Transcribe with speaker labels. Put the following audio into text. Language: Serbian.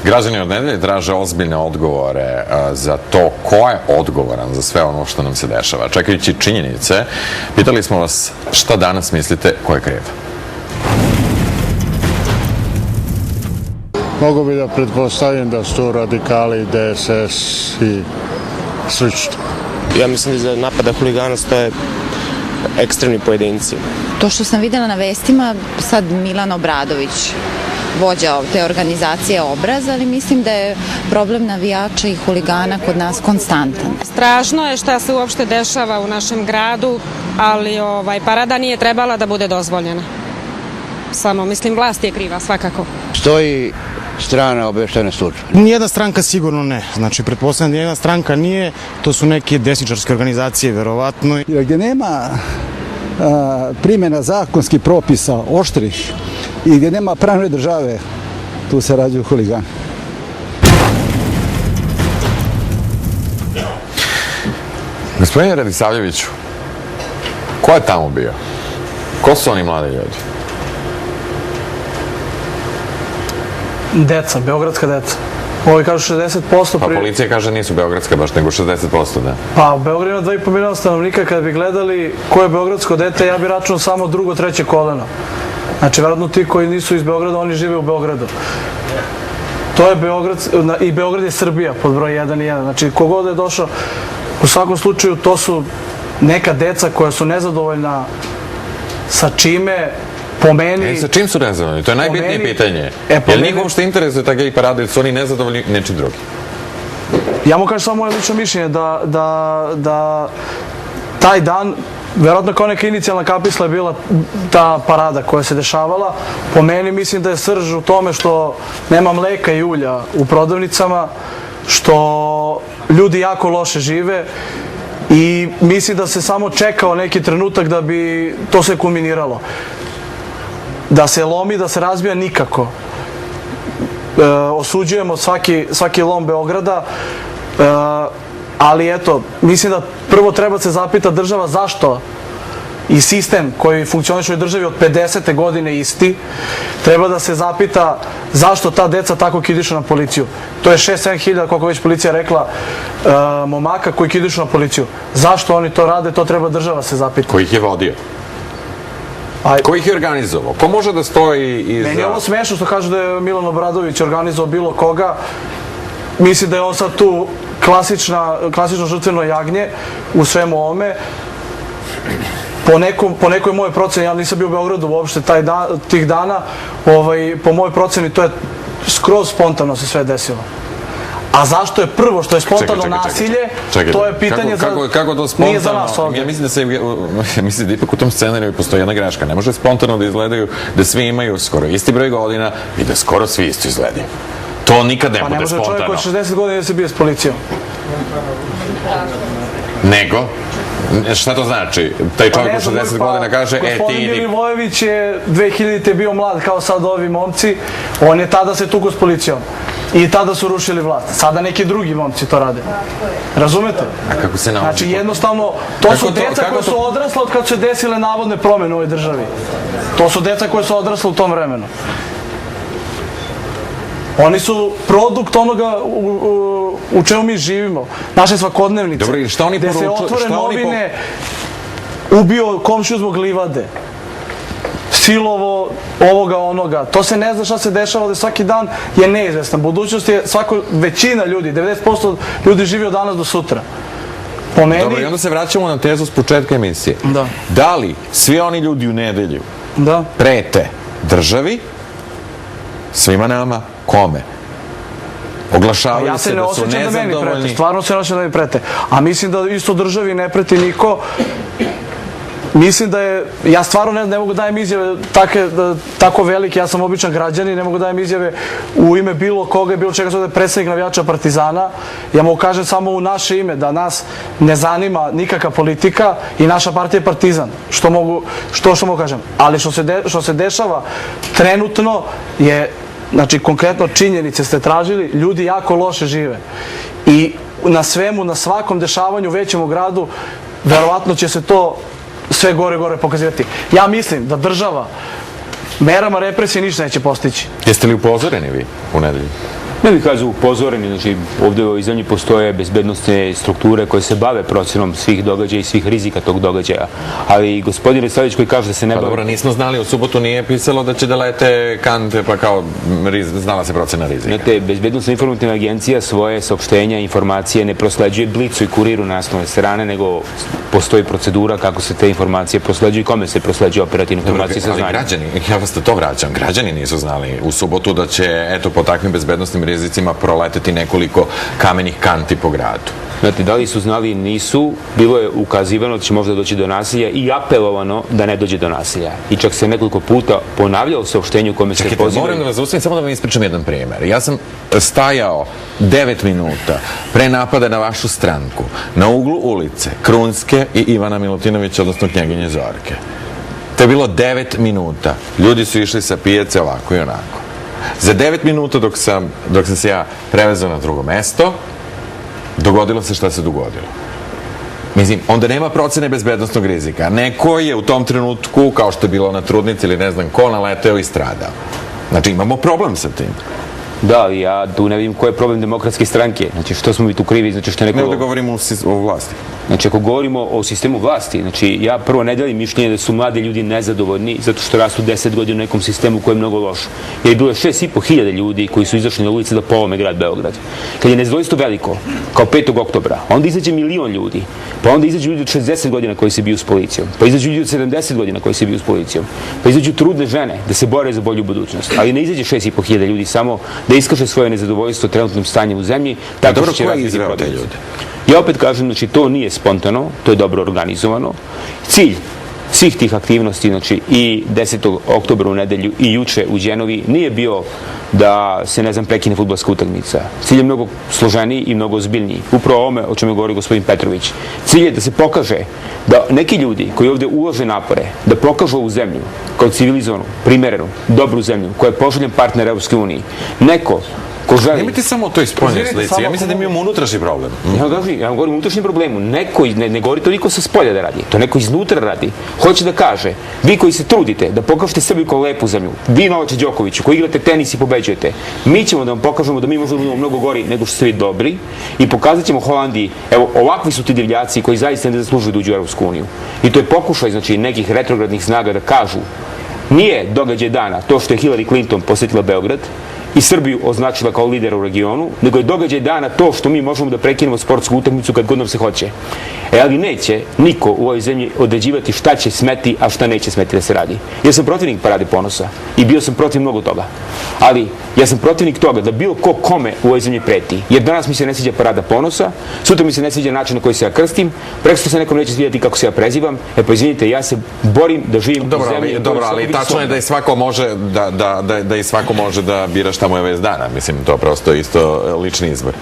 Speaker 1: Građani od nedelje traže ozbiljne odgovore za to ko je odgovoran za sve ono što nam se dešava. Čekajući činjenice, pitali smo vas šta danas mislite ko je kriv.
Speaker 2: Mogu bi da pretpostavim da su to radikali, DSS i slično.
Speaker 3: Ja mislim da za napada huligana stoje ekstremni pojedinci.
Speaker 4: To što sam videla na vestima, sad Milan Obradović, vođa te organizacije Obraz, ali mislim da je problem navijača i huligana kod nas konstantan.
Speaker 5: Strašno je šta se uopšte dešava u našem gradu, ali parada nije trebala da bude dozvoljena. Samo, mislim, vlast je kriva svakako.
Speaker 6: Stoji strana obavještajne službe.
Speaker 7: Nijedna stranka sigurno ne. Znači, pretpostavljam da nijedna stranka nije, to su neke desničarske organizacije, verovatno.
Speaker 8: Gdje nema primjena zakonskih propisa oštrih i gdje nema pravne države, tu se rađaju huligani.
Speaker 1: Gospodine Radisavljeviću, ko je tamo bio? Ko su oni mladi ljudi?
Speaker 9: Deca, beogradska deca. Ovi kažu 60%.
Speaker 1: Pa policija kaže nisu beogradska baš, nego 60%, da.
Speaker 9: Pa u Beogradu ima 2,5 miliona stanovnika, kada bi gledali ko je beogradsko dete, ja bi računao samo drugo, treće koleno. Znači, verovatno ti koji nisu iz Beograda, oni žive u Beogradu. To je Beograd, i Beograd je Srbija pod broj 1 i 1. Znači, kogod je došao, u svakom slučaju, to su neka deca koja su nezadovoljna sa čime, po meni...
Speaker 1: Sa čim su nezadovoljni? To je najbitnije pitanje. Jer njih uopšte interesuje ta gej parada ili su oni nezadovoljni nečim drugim?
Speaker 9: Ja mu kažem samo moje lično mišljenje da taj dan, verovatno kao neka inicijalna kapisla je bila ta parada koja se dešavala. Po meni mislim da je srž u tome što nema mleka i ulja u prodavnicama, što ljudi jako loše žive i mislim da se samo čekao neki trenutak da bi to sve kulminiralo. Da se lomi, da se razbija nikako. Osuđujemo svaki lom Beograda, ali eto, mislim da prvo treba se zapita država zašto i sistem koji funkcioniše u državi od 50. godine isti, treba da se zapita zašto ta deca tako kidišu na policiju. To je 6-7 hiljada, koliko već policija rekla, momaka koji kidišu na policiju. Zašto oni to rade, to treba država se zapita.
Speaker 1: Ko ih je vodio? Ko ih je organizovao? Ko može da stoji iza...
Speaker 9: Meni je ovo smešno što kažu da je Milan Obradović organizovao bilo koga. Mislim da je on sad tu klasično žrtveno jagnje u svemu ovome. Po nekoj moje proceni, ja nisam bio u Beogradu uopšte tih dana, po mojoj proceni to je skroz spontano se sve desilo. A zašto je prvo što je spontano nasilje, to je pitanje nije za nas ovdje.
Speaker 1: Ja mislim da ipak u tom scenariju postoji jedna greška. Ne može spontano da izgledaju da svi imaju skoro isti broj godina i da skoro svi isto izgledaju. To nikad ne bude spontano.
Speaker 9: Pa ne može čovjek od 60 godina da se bije s policijom.
Speaker 1: Nego? Šta to znači? Taj čovjek od 60 godina kaže, ti idi...
Speaker 9: Gospodin Milivojević je 2000-te bio mlad kao sad ovi momci, on je tada se tuko s policijom. I tada su rušili vlast. Sada neki drugi momci to rade. Razumete?
Speaker 1: A kako se nalazi?
Speaker 9: Znači jednostavno, to su deca koja su odrasla od kad su se desile navodne promene u ovoj državi. To su deca koja su odrasla u tom vremenu. Oni su produkt onoga u čemu mi živimo. Naše svakodnevnice.
Speaker 1: Dobro, i šta oni poručuju?
Speaker 9: Gde se otvore novine, ubio komšiju zbog livade. Silovo, ovoga, onoga. To se ne zna šta se dešava, da svaki dan je neizvestan. Budućnost je većina ljudi, 90% ljudi živi od danas do sutra. Po meni...
Speaker 1: Dobro, i onda se vraćamo na tezu s početka emisije.
Speaker 9: Da.
Speaker 1: Da li svi oni ljudi u nedelju prete državi, svima nama, kome? Oglašavaju se da su nezadovoljni.
Speaker 9: Stvarno se ne osjećam da mi prete. A mislim da isto državi ne preti niko. Mislim da je, ja stvarno ne mogu dajem izjave tako velike, ja sam običan građanin, ne mogu dajem izjave u ime bilo koga i bilo čega, da je predsednik navijača Partizana. Ja mogu kažem samo u naše ime, da nas ne zanima nikakva politika i naša partija je Partizan. Što mogu kažem. Ali što se dešava trenutno je, znači konkretno činjenice ste tražili, ljudi jako loše žive. I na svemu, na svakom dešavanju u većem u gradu, verovatno će se to sve gore pokazivati. Ja mislim da država merama represije ništa neće postići.
Speaker 1: Jeste li upozoreni vi u nedelju?
Speaker 10: Ne bih kazao upozoreni, znači ovde u ovoj zemlji postoje bezbednostne strukture koje se bave procenom svih događaja i svih rizika tog događaja. Ali gospodin Resavljević koji kaže da se ne bave...
Speaker 1: Pa dobro, nismo znali, u subotu nije pisalo da će da lete kante, pa kao znala se procena rizika.
Speaker 10: Znate, Bezbednostna informativna agencija svoje saopštenja, informacije ne prosleđuje Blicu i Kuriru na osnovne strane, nego postoji procedura kako se te informacije prosleđuju i kome se prosleđuje operativne informacije sa znanjem.
Speaker 1: Ali građani, ja vas to vraćam, građani nisu znali u subotu da će, eto, po takvim bezbednostnim rizicima proleteti nekoliko kamenih kanti po gradu.
Speaker 10: Znate, da li su znali ili nisu, bilo je ukazivano da će možda doći do nasilja i apelovano da ne dođe do nasilja. I čak se nekoliko puta ponavljalo saopštenje u kome se pozivaju...
Speaker 1: Čekajte, moram da vas zaustavim, samo da vam ispričam jedan primer. Ja sam stajao 9 minuta pre napada na vašu stranku na uglu ulice Krunske i Ivana Milutinovića, odnosno Knjaginje Zorke. To je bilo 9 minuta. Ljudi su išli sa pijace ovako i onako. Za 9 minuta dok sam se ja prevezao na drugo mesto, dogodilo se šta se dogodilo. Mislim, onda nema procene bezbednostnog rizika. Neko je u tom trenutku, kao što je bilo na trudnici ili ne znam ko, naleteo i stradao. Znači, imamo problem sa tim.
Speaker 10: Da, ali ja tu ne vidim koji je problem Demokratske stranke. Znači, što smo mi tu krivi? Znači, što neko...
Speaker 1: Ne, ovdje govorimo o vlasti.
Speaker 10: Znači, ako govorimo o sistemu vlasti, znači, ja prvo ne delim mišljenje da su mladi ljudi nezadovoljni zato što rastu 10 godina u nekom sistemu koji je mnogo loš. Jer je bilo 6.500 ljudi koji su izašli na ulice da polome grad Beograd. Kad je nezadovoljstvo veliko, kao 5. oktobra, onda izađe 1 milion ljudi, pa onda izađu ljudi od 60 godina koji se biju s policijom, pa izađu ljudi od 70 godina koji se biju s policijom, pa izađu trudne žene da se bore za bolju budućnost. Ali ne izađe 6.500 ljudi samo da iskaže svoje nezadovoljstvo trenutnim stanjem u zemlji, tako što će razviti problem. Ja opet kažem, znači, to nije spontano, to je dobro organizovano. Cilj svih tih aktivnosti, znači, i 10. oktobra u nedelju i juče u Đenovi nije bio da se, ne znam, prekine fudbalska utakmica. Cilj je mnogo složeniji i mnogo ozbiljniji. Upravo ovome o čemu je govorio gospodin Petrović. Cilj je da se pokaže da neki ljudi koji ovde ulože napore, da pokažu ovu zemlju kao civilizovanu, primerenu, dobru zemlju, koja je poželjen partner Evropske unije. Neko ko želi...
Speaker 1: Nemojte samo o toj spoljnoj slici, ja mislim da mi imamo unutrašnji problem.
Speaker 10: Ja vam govorim o unutrašnjem problemu. Neko, ne govori to niko sa spolja da radi, to neko iznutra radi. Hoće da kaže, vi koji se trudite da pokažete Srbiju kao lepu zemlju, vi Novače Đokoviću, koji igrate tenis i pobeđujete, mi ćemo da vam pokažemo da mi možemo da budemo mnogo gori nego što ste vi dobri i pokazat ćemo Holandiji, evo, ovakvi su ti divljaci koji zaista ne zaslužuju da uđu u Evropsku uniju. I to je pokušaj, znači, nekih retrogradnih snaga da kažu, nije događaj dana to što je Hillary Clinton posetila Beograd i Srbiju označila kao lidera u regionu, nego je događaj dana to što mi možemo da prekinemo sportsku utakmicu kad god nam se hoće. Ali neće niko u ovoj zemlji određivati šta će smeti, a šta neće smeti da se radi. Ja sam protivnik Parade ponosa i bio sam protiv mnogo toga. Ali ja sam protivnik toga da bilo ko kome u ovoj zemlji preti. Jer danas mi se ne sviđa Parada ponosa, sutra mi se ne sviđa način na koji se ja krstim, prekosutra se nekom neće svidjeti kako se ja prezivam. Pa izvinite, ja se borim da živim u zemlji...
Speaker 1: Dobro, ali tačno je da i svako može da bira šta mu je vez dana. Mislim, to prosto isto lični izbor.